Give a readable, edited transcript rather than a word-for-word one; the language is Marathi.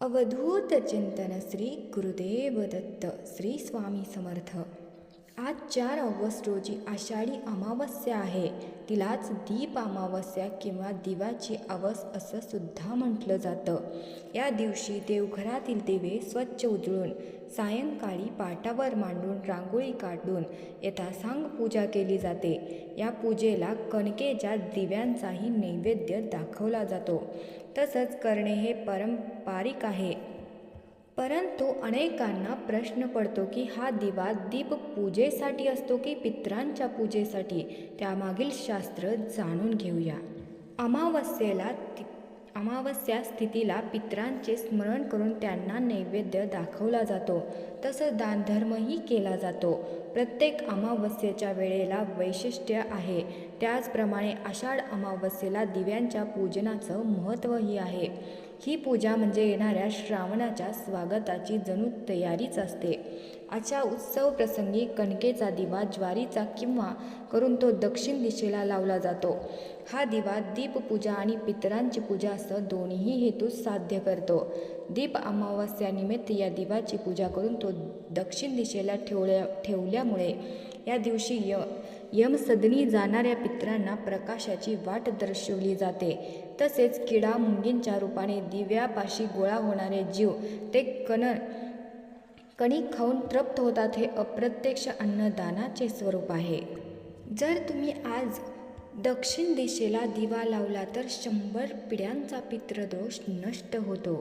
अवधूत चिंतन श्री गुरुदेव दत्त श्री स्वामी समर्थ। आज 4 ऑगस्ट रोजी आषाढी अमावस्या आहे। तिलाच दीप अमावस्या किंवा दिव्याची अवस असं सुद्धा म्हटलं जातं। या दिवशी देवघरातील दिवे स्वच्छ उजळून सायंकाळी पाटावर मांडून रांगोळी काढून यथासांग पूजा केली जाते। या पूजेला कणकेच्या दिव्यांचाही नैवेद्य दाखवला जातो। तसंच करणे हे पारंपरिक आहे। परंतु अनेकांना प्रश्न पडतो की हा दिवा दीप पूजेसाठी असतो की पितरांच्या पूजेसाठी। त्यामागील शास्त्र जाणून घेऊया। अमावस्या स्थितीला पितरांचे स्मरण करून त्यांना नैवेद्य दाखवला जातो। तसंच दानधर्मही केला जातो। प्रत्येक अमावस्येच्या वेळेला वैशिष्ट्य आहे। त्याचप्रमाणे आषाढ अमावस्येला दिव्यांच्या पूजनाचं महत्त्वही आहे। ही पूजा म्हणजे येणाऱ्या श्रावणाच्या स्वागताची जणू तयारीच असते। अशा उत्सव प्रसंगी कणकेचा दिवा ज्वारीचा किंवा करून तो दक्षिण दिशेला लावला जातो। हा दिवा दीपपूजा आणि पितरांची पूजा असं दोन्ही हेतू साध्य करतो। दीप अमावस्यानिमित्त या दिव्याची पूजा करून तो दक्षिण दिशेला ठेवल्यामुळे या दिवशी यमसदनी जाणाऱ्या पितरांना प्रकाशाची वाट दर्शवली जाते। तसेच किडा मुंगींच्या रूपाने दिव्यापाशी गोळा होणारे जीव ते कणिक खाऊन तृप्त होतात। हे अप्रत्यक्ष अन्नदानाचे स्वरूप आहे। जर तुम्ही आज दक्षिण दिशेला दिवा लावला तर 100 पिढ्यांचा पितृदोष नष्ट होतो।